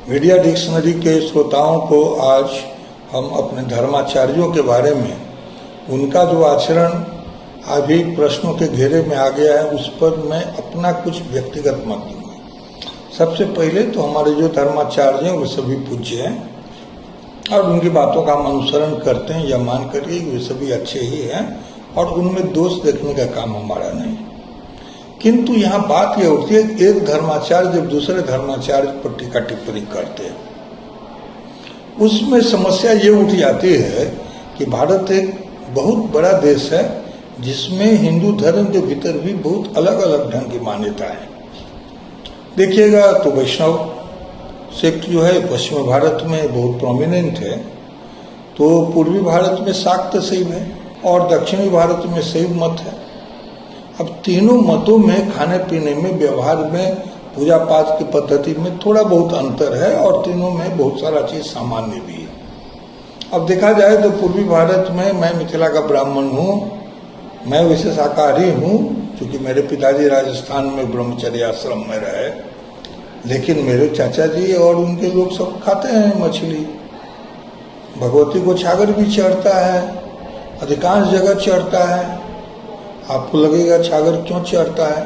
Media dictionary के श्रोताओं को आज हम अपने धर्माचार्यों के बारे में उनका जो आचरण अभी प्रश्नों के घेरे में आ गया है उस पर मैं अपना कुछ व्यक्तिगत मत दूंगा। सबसे पहले तो हमारे जो धर्माचार्य हैं वे सभी पूज्य हैं और उनकी बातों का हम अनुसरण करते हैं या मान करिए वे सभी अच्छे ही हैं और उनमें दोष देखने का काम हमारा नहीं। किंतु यहाँ बात यह उठती है एक धर्माचार्य जब दूसरे धर्माचार्य पर टीका टिप्पणी करते हैं उसमें समस्या ये उठ जाती है कि भारत एक बहुत बड़ा देश है जिसमें हिंदू धर्म के भीतर भी बहुत अलग अलग ढंग की मान्यता है। देखिएगा तो वैष्णव सेक्ट जो है पश्चिमी भारत में बहुत प्रोमिनेंट है, तो पूर्वी भारत में शाक्त शैव है और दक्षिणी भारत में शैव मत है। अब तीनों मतों में खाने पीने में व्यवहार में पूजा पाठ की पद्धति में थोड़ा बहुत अंतर है और तीनों में बहुत सारा चीज सामान्य भी है। अब देखा जाए तो पूर्वी भारत में मैं मिथिला का ब्राह्मण हूँ, मैं वैसे शाकाहारी हूँ क्योंकि मेरे पिताजी राजस्थान में ब्रह्मचर्य आश्रम में रहे, लेकिन मेरे चाचा जी और उनके लोग सब खाते हैं मछली। भगवती को छागर भी चढ़ता है, अधिकांश जगह चढ़ता है। आपको लगेगा छागर क्यों चढ़ता है?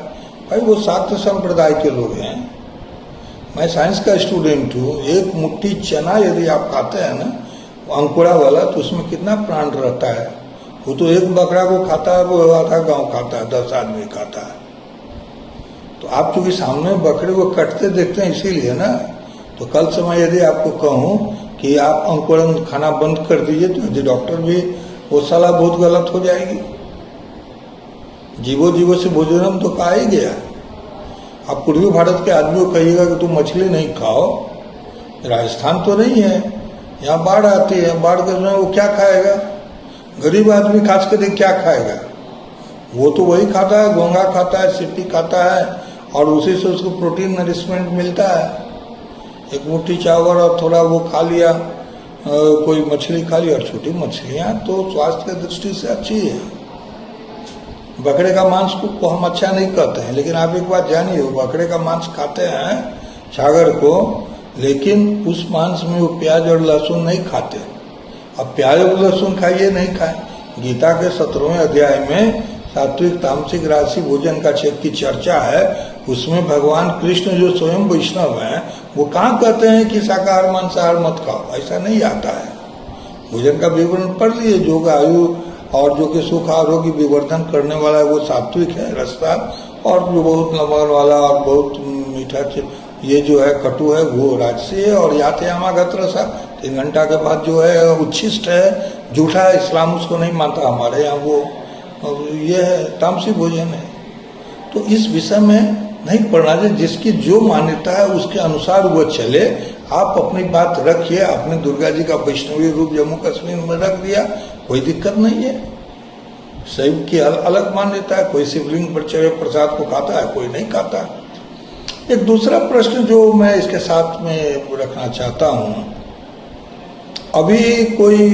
भाई वो शाक्त संप्रदाय के लोग हैं। मैं साइंस का स्टूडेंट हूँ। एक मुट्ठी चना यदि आप खाते हैं ना अंकुरा वाला, तो उसमें कितना प्राण रहता है। वो तो एक बकरा को खाता है, वो आधा गांव खाता है, 10 आदमी खाता है। तो आप चूंकि सामने बकरे को कटते देखते हैं इसीलिए ना। तो कल से मैं यदि आपको कहूँ कि आप अंकुरन खाना बंद कर दीजिए तो यदि डॉक्टर भी वो सलाह बहुत गलत हो जाएगी। जीवो जीवो से भोजनम तो कहा ही गया। आप पूर्वी भारत के आदमी को कहिएगा कि तुम मछली नहीं खाओ, राजस्थान तो नहीं है, यहाँ बाढ़ आती है, बाढ़ के समय वो क्या खाएगा? गरीब आदमी खास करके क्या खाएगा? वो तो वही खाता है, घोंगा खाता है, सिप्पी खाता है और उसी से उसको प्रोटीन नरिशमेंट मिलता है। एक मुट्ठी चावल और थोड़ा वो खा लिया, कोई मछली खा ली, और छोटी मछलियाँ तो स्वास्थ्य की दृष्टि से अच्छी है। बकरे का मांस को हम अच्छा नहीं कहते हैं, लेकिन आप एक बात जानिए, वो बकरे का मांस खाते हैं छागर को, लेकिन उस मांस में वो प्याज और लहसुन नहीं खाते। अब प्याज और लहसुन खाइए नहीं खाए, गीता के 17वें अध्याय में सात्विक तामसिक राशि भोजन का की चर्चा है। उसमें भगवान कृष्ण जो स्वयं वैष्णव हैं वो कहाँ कहते हैं कि शाकाहार मांसाहार मत खाओ? ऐसा नहीं आता है। भोजन का विवरण पढ़ लिए। जो आयु और जो कि सुख आरोग्य विवर्धन करने वाला है वो सात्विक है रसदार, और जो बहुत नमक वाला और बहुत मीठा ये जो है कटु है वो राजसी है। और यातयामागत रसा 3 घंटा के बाद जो है उच्छिष्ट है, झूठा है, इस्लाम उसको नहीं मानता। हमारे यहाँ वो ये है तामसी भोजन है। तो इस विषय में नहीं पढ़ना चाहिए। जिसकी जो मान्यता है उसके अनुसार वो चले। आप अपनी बात रखिए। आपने दुर्गा जी का वैष्णवी रूप जम्मू कश्मीर में रख दिया, कोई दिक्कत नहीं है। शैव की अलग मान्यता है, कोई शिवलिंग पर चढ़े प्रसाद को खाता है, कोई नहीं खाता। एक दूसरा प्रश्न जो मैं इसके साथ में रखना चाहता हूँ, अभी कोई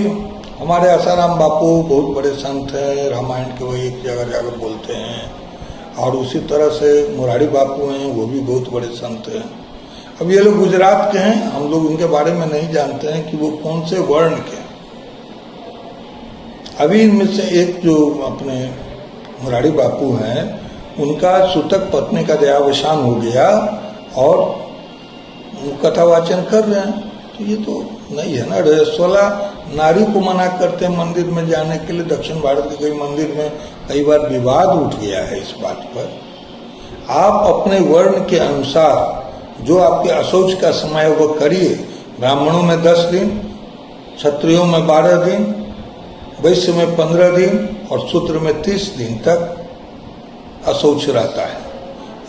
हमारे आसाराम बापू बहुत बड़े संत हैं, रामायण के वो एक जगह जाकर बोलते हैं, और उसी तरह से मुरारी बापू हैं, वो भी बहुत बड़े संत हैं। अब ये लोग गुजरात के हैं, हम लोग उनके बारे में नहीं जानते हैं कि वो कौन से वर्ण के। अभी इनमें से एक जो अपने मुरारी बापू हैं, उनका सूतक पत्नी का देहावसान हो गया और कथा वाचन कर रहे हैं। तो ये तो नहीं है ना। रजस्वला नारी को मना करते हैं मंदिर में जाने के लिए। दक्षिण भारत के कई मंदिर में कई बार विवाद उठ गया है इस बात पर। आप अपने वर्ण के अनुसार जो आपके अशौच का समय वो करिए। ब्राह्मणों में 10 दिन, क्षत्रियों में 12 दिन, वैश्य में 15 दिन और शूद्र में 30 दिन तक अशौच रहता है।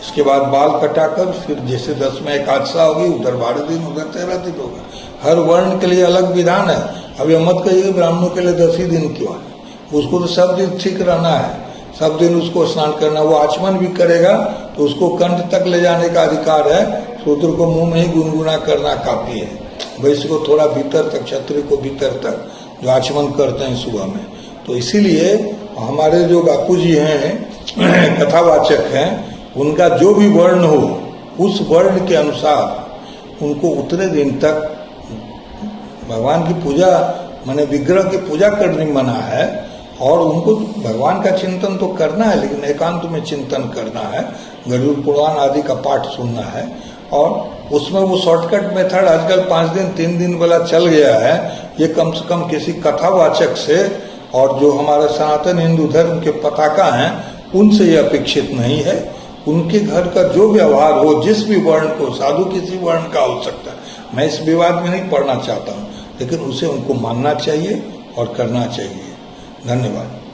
इसके बाद बाल कटाकर फिर जैसे 10 में एकादशा होगी, उधर 12 दिन, उधर 13 दिन होगा। हर वर्ण के लिए अलग विधान है। अब ये मत कहिए ब्राह्मणों के लिए 10 ही दिन क्यों है। उसको तो सब दिन ठीक रहना है, सब दिन उसको स्नान करना। वो आचमन भी करेगा तो उसको कंठ तक ले जाने का अधिकार है। शूद्र को मुंह में ही गुनगुना करना काफी है। वैश्य को थोड़ा भीतर तक, क्षत्रिय को भीतर तक जो आचमन करते हैं सुबह में। तो इसीलिए हमारे जो बापूजी हैं कथावाचक हैं, उनका जो भी वर्ण हो उस वर्ण के अनुसार उनको उतने दिन तक भगवान की पूजा माने विग्रह की पूजा करनी मना है, और उनको भगवान का चिंतन तो करना है, लेकिन एकांत में चिंतन करना है, गरुड़ पुराण आदि का पाठ सुनना है। और उसमें वो शॉर्टकट मेथड आजकल 5 दिन 3 दिन वाला चल गया है, ये कम से कम किसी कथावाचक से और जो हमारा सनातन हिंदू धर्म के पताका हैं उनसे ये अपेक्षित नहीं है। उनके घर का जो व्यवहार हो, जिस भी वर्ण को, साधु किसी वर्ण का हो सकता है, मैं इस विवाद में नहीं पढ़ना चाहता हूँ, लेकिन उसे उनको मानना चाहिए और करना चाहिए। धन्यवाद।